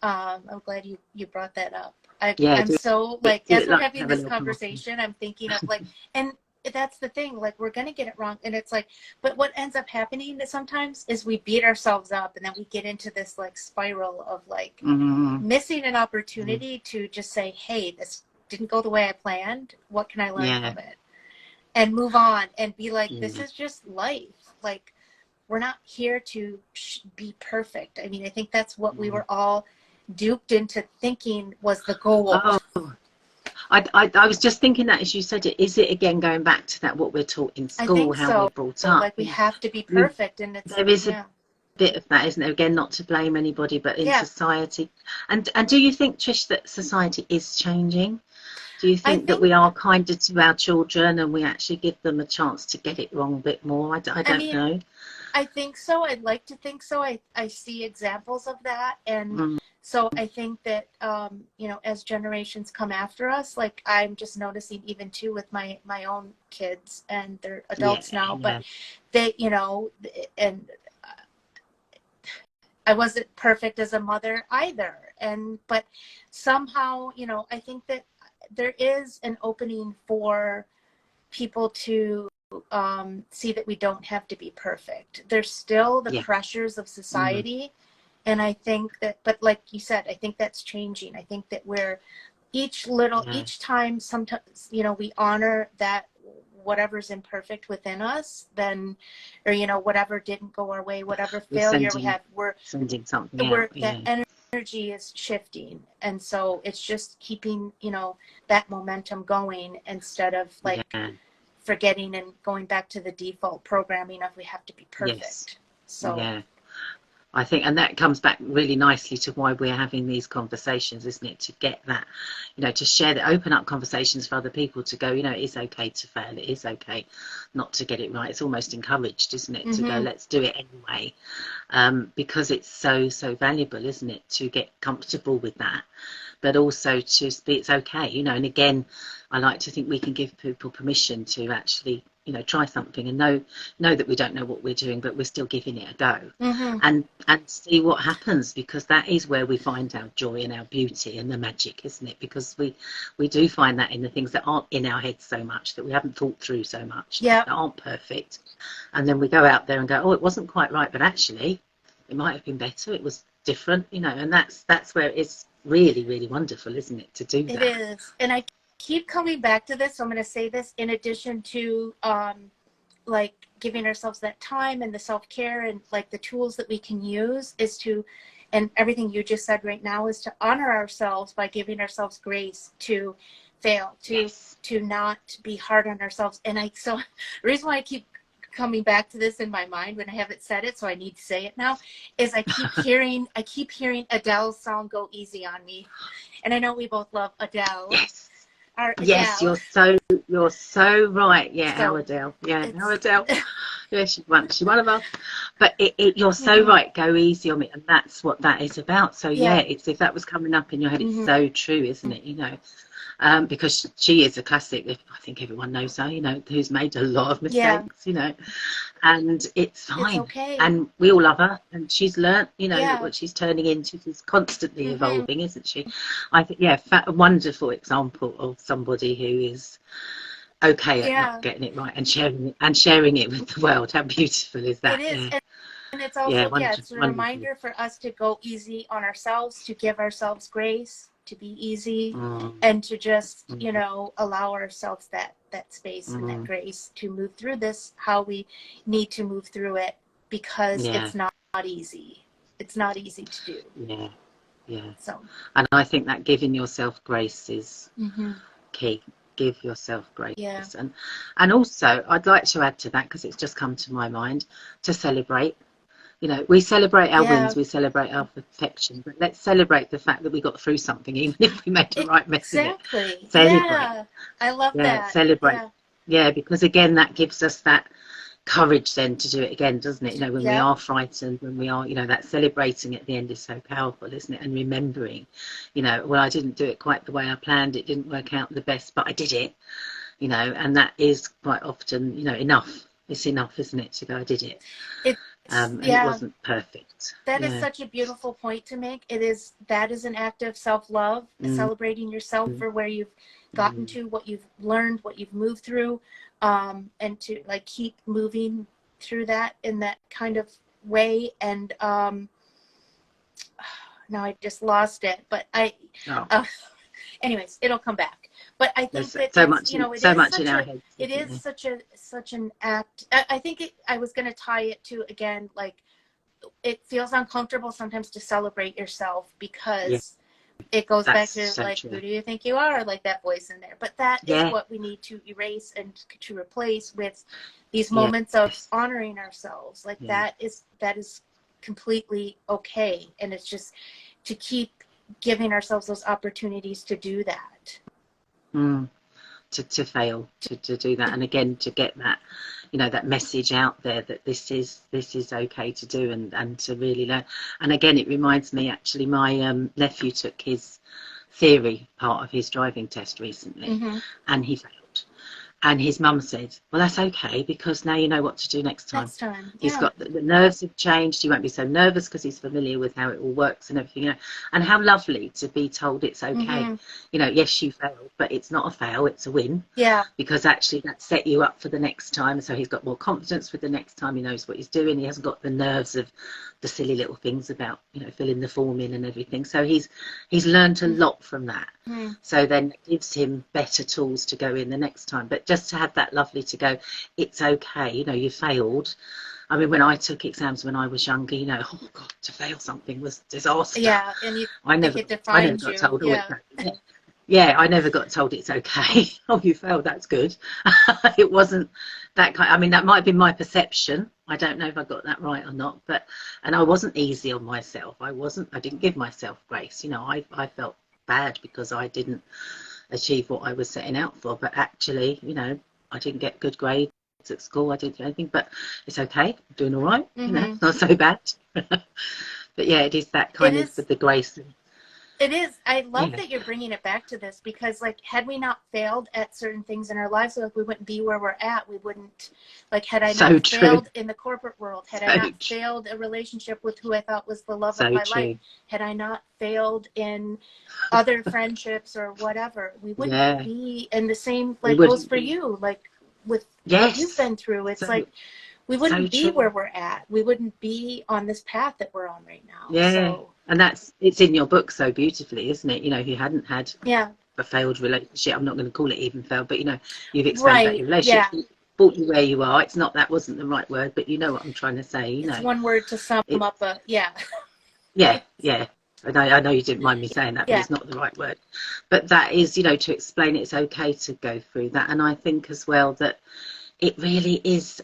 [SPEAKER 1] I'm glad you brought that up. I'm so like, as we're having this conversation, I'm thinking of like, and that's the thing, like, we're going to get it wrong. And it's like, but what ends up happening sometimes is we beat ourselves up, and then we get into this like spiral of like missing an opportunity to just say, hey, this didn't go the way I planned. What can I learn from it? And move on and be like, this is just life. Like, we're not here to be perfect. I mean, I think that's what we were all duped into thinking was the goal.
[SPEAKER 2] I was just thinking that as you said it. Is it again going back to that what we're taught in school, how we're brought up?
[SPEAKER 1] Like, we have to be perfect, and
[SPEAKER 2] there is a bit of that, isn't there? Again, not to blame anybody, but in society. And do you think, Trish, that society is changing? Do you think that we are kinder to our children, and we actually give them a chance to get it wrong a bit more? I don't know.
[SPEAKER 1] I think so. I'd like to think so. I see examples of that. And so I think that, you know, as generations come after us, like, I'm just noticing even too with my own kids, and they're adults now, but they, you know, and I wasn't perfect as a mother either. But somehow, you know, I think that there is an opening for people to see that we don't have to be perfect. There's still the pressures of society. And I think that, but like you said, I think that's changing. I think that we're each time, sometimes, you know, we honor that whatever's imperfect within us, then, or, you know, whatever didn't go our way, whatever failure we have, we're sending something out. That energy is shifting. And so it's just keeping, you know, that momentum going, instead of like forgetting and going back to the default programming of we have to be perfect. So
[SPEAKER 2] I think, and that comes back really nicely to why we're having these conversations, isn't it? To get that, to share that, open up conversations for other people to go, it is okay to fail. It is okay not to get it right. It's almost encouraged, isn't it? To go, let's do it anyway. Because it's so valuable, isn't it? To get comfortable with that, but also to be, it's okay, and again, I like to think we can give people permission to actually, try something and know that we don't know what we're doing, but we're still giving it a go, and see what happens, because that is where we find our joy and our beauty and the magic, isn't it? Because we do find that in the things that aren't in our heads so much, that we haven't thought through so much, that aren't perfect, and then we go out there and go, oh, it wasn't quite right, but actually it might have been better, it was different, and that's where it's really wonderful, isn't it, to do that.
[SPEAKER 1] It is. And I keep coming back to this, so I'm going to say this in addition to like giving ourselves that time and the self-care and like the tools that we can use is to, and everything you just said right now, is to honor ourselves by giving ourselves grace to fail, to not be hard on ourselves. And so the reason why I keep coming back to this in my mind when I haven't said it, so I need to say it now, is I keep hearing Adele's song "Go Easy on Me," and I know we both love Adele.
[SPEAKER 2] Yes.
[SPEAKER 1] Our Adele.
[SPEAKER 2] Yes, you're so right. Yeah, so, our Adele. Yeah, our Adele. Yeah, she's one of us. But you're so right. Go easy on me, and that's what that is about. So yeah, it's, if that was coming up in your head, it's so true, isn't it? Because she is a classic. I think everyone knows her, who's made a lot of mistakes, and it's fine. It's okay. And we all love her, and she's learnt, what she's turning into. She's constantly evolving, isn't she? I think, a wonderful example of somebody who is okay at not getting it right and sharing it with the world. How beautiful is that?
[SPEAKER 1] It is. And it's also, it's a reminder for us to go easy on ourselves, to give ourselves grace, to be easy, and to just, allow ourselves that space and that grace to move through this, how we need to move through it, because it's not easy. It's not easy to do.
[SPEAKER 2] Yeah.
[SPEAKER 1] So,
[SPEAKER 2] and I think that giving yourself grace is key. Give yourself grace. Yeah. And also, I'd like to add to that, because it's just come to my mind, to celebrate. We celebrate our wins, we celebrate our perfection, but let's celebrate the fact that we got through something, even if we made a right mess of it.
[SPEAKER 1] Exactly.
[SPEAKER 2] Celebrate.
[SPEAKER 1] Yeah, I love that.
[SPEAKER 2] Celebrate. Yeah, because again, that gives us that courage then to do it again, doesn't it? When we are frightened, when we are, that celebrating at the end is so powerful, isn't it? And remembering, well, I didn't do it quite the way I planned, it didn't work out the best, but I did it, and that is quite often, enough. It's enough, isn't it, to go, I did it. And it wasn't perfect.
[SPEAKER 1] That is such a beautiful point to make. That is an act of self-love, celebrating yourself for where you've gotten to, what you've learned, what you've moved through, and to like keep moving through that in that kind of way. And now I just lost it, but anyways, it'll come back. But I think that
[SPEAKER 2] so much in our heads.
[SPEAKER 1] It is such an act. I think I was going to tie it to, again, like, it feels uncomfortable sometimes to celebrate yourself, because it goes back to like, who do you think you are? Like that voice in there. But that is what we need to erase and to replace with these moments of honoring ourselves. Like that is completely okay. And it's just to keep giving ourselves those opportunities to do that.
[SPEAKER 2] To fail, to do that, and again to get that, that message out there that this is okay to do, and to really learn. And again, it reminds me, actually, my nephew took his theory part of his driving test recently, and he failed. And his mum said, well, that's okay, because now you know what to do next time. He's got the nerves have changed. He won't be so nervous because he's familiar with how it all works and everything. And how lovely to be told it's okay. Yes, you failed, but it's not a fail, it's a win. Yeah. Because actually that set you up for the next time. So he's got more confidence with the next time. He knows what he's doing. He hasn't got the nerves of the silly little things about, filling the form in and everything. So he's learned a lot from that. So then it gives him better tools to go in the next time. But just to have that lovely to go, it's okay, you failed. I mean, when I took exams when I was younger, oh God, to fail something was disaster. Yeah, and I never got told. I never got told it's okay. Oh, you failed, that's good. It wasn't that kind. I mean, that might have been my perception, I don't know if I got that right or not, and I wasn't easy on myself. I didn't give myself grace. You know, I felt bad because I didn't achieve what I was setting out for. But actually, you know, I didn't get good grades at school. I didn't do anything, but it's okay. I'm doing all right. You know, it's not so bad. But yeah, it is that
[SPEAKER 1] It
[SPEAKER 2] kind of
[SPEAKER 1] is.
[SPEAKER 2] with the grace.
[SPEAKER 1] It is. I love
[SPEAKER 2] Yeah,
[SPEAKER 1] that you're bringing it back to this, because like, had we not failed at certain things in our lives, like, we wouldn't be where we're at. We wouldn't, like, had I not
[SPEAKER 2] so true.
[SPEAKER 1] failed in the corporate world, had I
[SPEAKER 2] So
[SPEAKER 1] not failed a relationship with who I thought was the love of
[SPEAKER 2] so
[SPEAKER 1] my life,
[SPEAKER 2] true.
[SPEAKER 1] had I not failed in other friendships or whatever, we wouldn't
[SPEAKER 2] Yeah,
[SPEAKER 1] be. And the same
[SPEAKER 2] we
[SPEAKER 1] like goes
[SPEAKER 2] wouldn't
[SPEAKER 1] for
[SPEAKER 2] be.
[SPEAKER 1] you, like with what you've
[SPEAKER 2] Yes,
[SPEAKER 1] been through. It's
[SPEAKER 2] so
[SPEAKER 1] like, we
[SPEAKER 2] so
[SPEAKER 1] wouldn't be
[SPEAKER 2] true.
[SPEAKER 1] where we're at. We wouldn't be on this path that we're on right now.
[SPEAKER 2] Yeah,
[SPEAKER 1] So
[SPEAKER 2] and it's in your book so beautifully, isn't it? You know, if you hadn't had
[SPEAKER 1] yeah,
[SPEAKER 2] a failed relationship, I'm not going to call it even failed, but you know, you've explained about
[SPEAKER 1] right.
[SPEAKER 2] your
[SPEAKER 1] Yeah.
[SPEAKER 2] relationship, brought you where you are. It's not, that wasn't the right word, but you know what I'm trying to say. You
[SPEAKER 1] It's
[SPEAKER 2] know,
[SPEAKER 1] one word to sum
[SPEAKER 2] it.
[SPEAKER 1] up a, yeah.
[SPEAKER 2] Yeah, yeah. I know you didn't mind me saying that, but
[SPEAKER 1] Yeah.
[SPEAKER 2] it's not the right word. But that is, you know, to explain it's okay to go through that, and I think as well that it really is.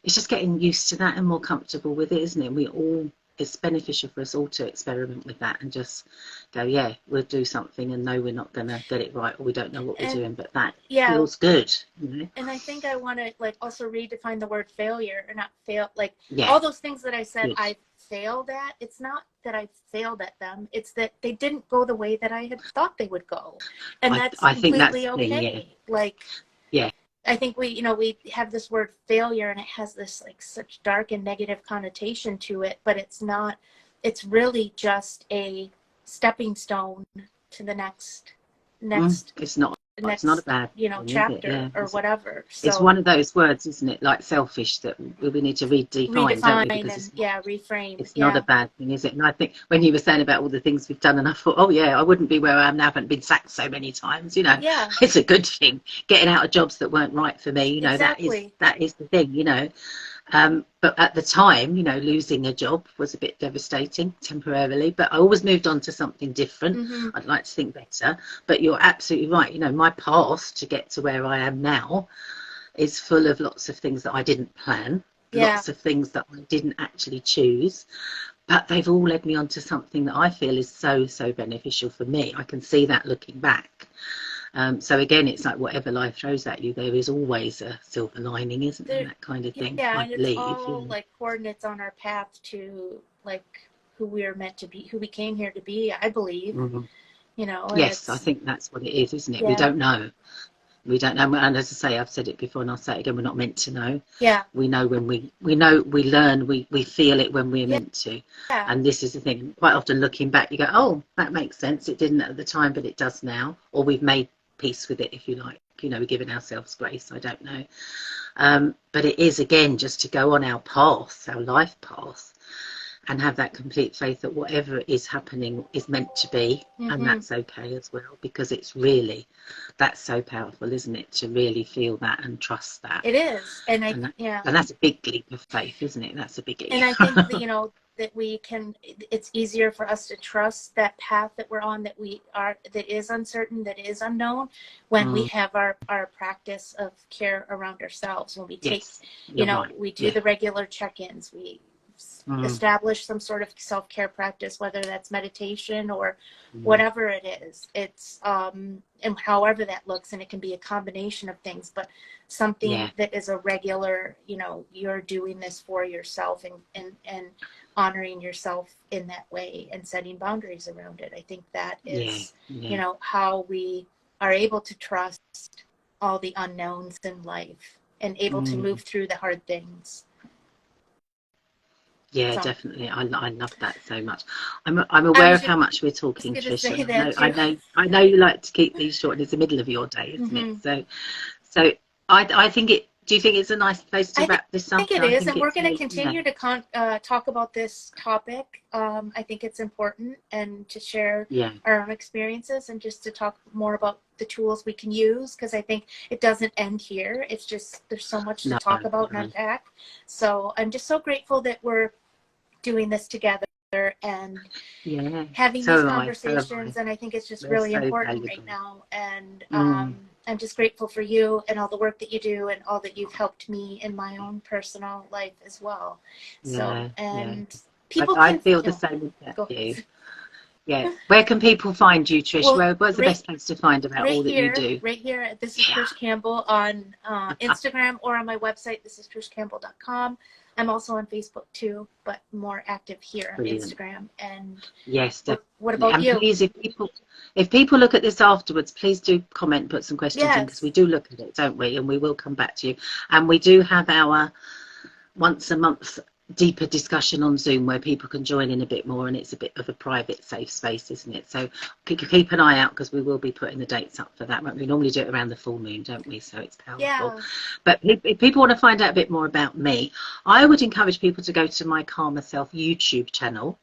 [SPEAKER 2] It's just getting used to that and more comfortable with it, isn't it? It's beneficial for us all to experiment with that and just go, yeah, we'll do something and know we're not going to get it right, or we don't know what we're
[SPEAKER 1] And
[SPEAKER 2] doing, but that
[SPEAKER 1] yeah,
[SPEAKER 2] feels good, you know?
[SPEAKER 1] and I think I want to like also redefine the word failure, or not fail, like
[SPEAKER 2] Yeah,
[SPEAKER 1] all those things that I said
[SPEAKER 2] good.
[SPEAKER 1] I failed at. It's not that I failed at them. It's that they didn't go the way that I had thought they would go. And that's
[SPEAKER 2] I think that's
[SPEAKER 1] completely
[SPEAKER 2] the thing, yeah.
[SPEAKER 1] okay. Like,
[SPEAKER 2] Yeah.
[SPEAKER 1] I think we have this word failure, and it has this like such dark and negative connotation to it, but it's not. It's really just a stepping stone to the next
[SPEAKER 2] It's not a bad thing, is it?
[SPEAKER 1] chapter
[SPEAKER 2] Yeah.
[SPEAKER 1] or whatever.
[SPEAKER 2] It's
[SPEAKER 1] So
[SPEAKER 2] one of those words, isn't it? Like selfish, that we need to redefine, don't we?
[SPEAKER 1] redefine
[SPEAKER 2] Because
[SPEAKER 1] and yeah, reframe.
[SPEAKER 2] it's not a
[SPEAKER 1] Yeah.
[SPEAKER 2] bad thing, is it? And I think when you were saying about all the things we've done, and I thought, oh yeah, I wouldn't be where I am now if I hadn't been sacked so many times. You know,
[SPEAKER 1] Yeah,
[SPEAKER 2] it's a good thing. Getting out of jobs that weren't right for me, you know,
[SPEAKER 1] exactly.
[SPEAKER 2] that is the thing, you know. But at the time, you know, losing a job was a bit devastating temporarily, but I always moved on to something different.
[SPEAKER 1] Mm-hmm.
[SPEAKER 2] I'd like to think better, but you're absolutely right. You know, my path to get to where I am now is full of lots of things that I didn't plan,
[SPEAKER 1] Yeah.
[SPEAKER 2] lots of things that I didn't actually choose, but they've all led me on to something that I feel is so, so beneficial for me. I can see that looking back. So again, it's like whatever life throws at you, there is always a silver lining, isn't there?
[SPEAKER 1] There,
[SPEAKER 2] That kind of thing,
[SPEAKER 1] yeah,
[SPEAKER 2] I
[SPEAKER 1] and it's
[SPEAKER 2] believe. You
[SPEAKER 1] all
[SPEAKER 2] know.
[SPEAKER 1] like coordinates on our path to like who we are meant to be, who we came here to be, I believe.
[SPEAKER 2] Mm-hmm.
[SPEAKER 1] And
[SPEAKER 2] Yes, I
[SPEAKER 1] it's
[SPEAKER 2] think that's what it is, isn't it? We
[SPEAKER 1] yeah.
[SPEAKER 2] don't know. We don't know. And as I say, I've said it before and I'll say it again, we're not meant to know.
[SPEAKER 1] Yeah.
[SPEAKER 2] We know when we know, we learn, we feel it when we're
[SPEAKER 1] Yeah.
[SPEAKER 2] meant to.
[SPEAKER 1] Yeah.
[SPEAKER 2] And this is the thing. Quite often looking back, you go, oh, that makes sense. It didn't at the time, but it does now. Or we've made peace with it, if you like. You know, we're giving ourselves grace. I don't know. But it is, again, just to go on our path, our life path, and have that complete faith that whatever is happening is meant to be, and
[SPEAKER 1] Mm-hmm.
[SPEAKER 2] that's okay as well, because it's really, that's so powerful, isn't it, to really feel that and trust that.
[SPEAKER 1] It is. And
[SPEAKER 2] And
[SPEAKER 1] yeah.
[SPEAKER 2] and that's a big leap of faith, isn't it? That's a biggie.
[SPEAKER 1] And I think that, that it's easier for us to trust that path that we're on, that is uncertain, that is unknown, when we have our practice of care around ourselves, when we take,
[SPEAKER 2] Yes, you're right.
[SPEAKER 1] we do
[SPEAKER 2] Yeah.
[SPEAKER 1] the regular check-ins, we establish some sort of self-care practice, whether that's meditation or whatever it is. It's, and however that looks, and it can be a combination of things, but something that is a regular, you're doing this for yourself and honoring yourself in that way and setting boundaries around it. I think that is, how we are able to trust all the unknowns in life and able to move through the hard things.
[SPEAKER 2] Yeah,
[SPEAKER 1] So,
[SPEAKER 2] definitely. I love that so much. I'm aware of how much we're talking, Trish, and I know you like to keep these short, and it's the middle of your day, isn't it? So I think it. Do you think it's a nice place to wrap this up?
[SPEAKER 1] I think it is, and we're going to continue to talk about this topic. I think it's important, and to share our own experiences, and just to talk more about the tools we can use, because I think it doesn't end here. It's just, there's so much to talk about and unpack. So I'm just so grateful that we're doing this together and having these conversations, and I think it's just really important right now. And I'm just grateful for you and all the work that you do and all that you've helped me in my own personal life as well. So, and people
[SPEAKER 2] I
[SPEAKER 1] can
[SPEAKER 2] feel the same
[SPEAKER 1] go
[SPEAKER 2] about you. Yeah. Where can people find you, Trish?
[SPEAKER 1] well,
[SPEAKER 2] Where's the best place to find about all that you do?
[SPEAKER 1] Right here. This is Trish Campbell on Instagram or on my website. This is trishcampbell.com. I'm also on Facebook too, but more active here on Instagram. And
[SPEAKER 2] yes,
[SPEAKER 1] what about
[SPEAKER 2] and
[SPEAKER 1] you?
[SPEAKER 2] Please, if people look at this afterwards, please do comment, put some questions in, because we do look at it, don't we? And we will come back to you. And we do have our once a month deeper discussion on Zoom where people can join in a bit more, and it's a bit of a private safe space, isn't it? So keep an eye out, because we will be putting the dates up for that. We normally do it around the full moon, don't we? So it's powerful. But if people want to find out a bit more about me, I would encourage people to go to my Calmer Self YouTube channel,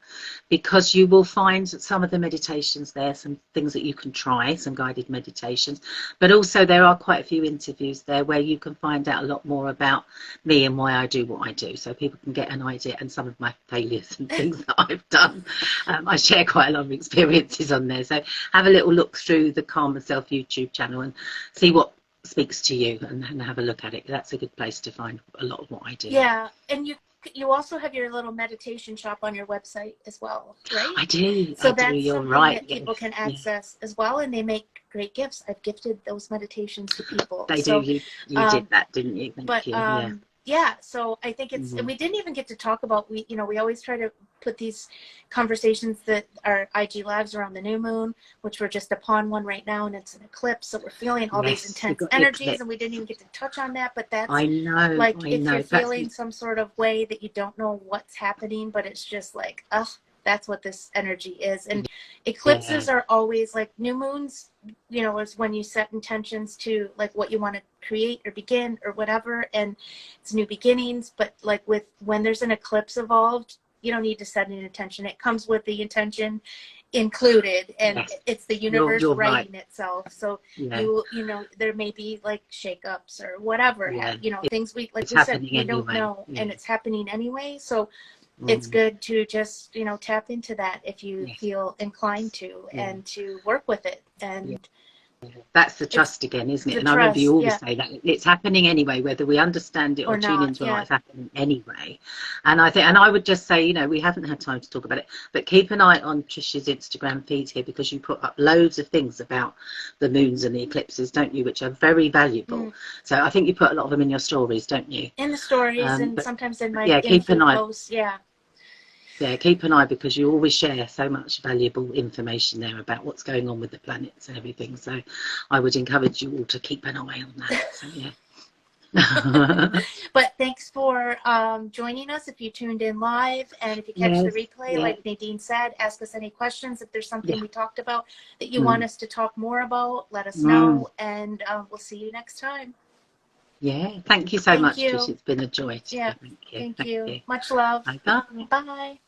[SPEAKER 2] because you will find some of the meditations there, some things that you can try, some guided meditations, but also there are quite a few interviews there where you can find out a lot more about me and why I do what I do, so people can get an idea, and some of my failures and things that I've done. I share quite a lot of experiences on there, so have a little look through the Calmer Self YouTube channel and see what speaks to you, and have a look at it. That's a good place to find a lot of what I do.
[SPEAKER 1] Yeah, and you also have your little meditation shop on your website as well, right?
[SPEAKER 2] I do.
[SPEAKER 1] So
[SPEAKER 2] that's
[SPEAKER 1] something
[SPEAKER 2] right.
[SPEAKER 1] that people can access as well, and they make great gifts. I've gifted those meditations to people.
[SPEAKER 2] They do. You did that, didn't you? Thank you.
[SPEAKER 1] Yeah, so I think it's, and we didn't even get to talk about, we always try to put these conversations that are IG lives around the new moon, which we're just upon one right now, and it's an eclipse, so we're feeling all these intense energies, and we didn't even get to touch on that, but that's, if you're feeling some sort of way that you don't know what's happening, but it's just like, that's what this energy is. And eclipses are always like new moons, is when you set intentions to like what you want to create or begin or whatever, and it's new beginnings. But like when there's an eclipse involved, you don't need to set an intention. It comes with the intention included, and it's the universe writing itself. So there may be like shakeups or whatever, things we, like we said, we don't know, and it's happening anyway. So it's good to just, tap into that if you feel inclined to, and to work with it. And
[SPEAKER 2] that's the trust again, isn't it? And I remember you always say that it's happening anyway, whether we understand it or tune into it, it's happening anyway. And I would just say, we haven't had time to talk about it, but keep an eye on Trish's Instagram feed here, because you put up loads of things about the moons and the eclipses, don't you, which are very valuable. So I think you put a lot of them in your stories, don't you?
[SPEAKER 1] In the stories, and sometimes in my
[SPEAKER 2] keep an eye.
[SPEAKER 1] Posts,
[SPEAKER 2] keep an eye, because you always share so much valuable information there about what's going on with the planets and everything. So I would encourage you all to keep an eye on that. So,
[SPEAKER 1] But thanks for joining us if you tuned in live, and if you catch the replay, like Nadine said, ask us any questions. If there's something we talked about that you want us to talk more about, let us know, and we'll see you next time.
[SPEAKER 2] Thank you so much, Trish. It's been a joy.
[SPEAKER 1] Thank you. Much love.
[SPEAKER 2] Bye.
[SPEAKER 1] Bye.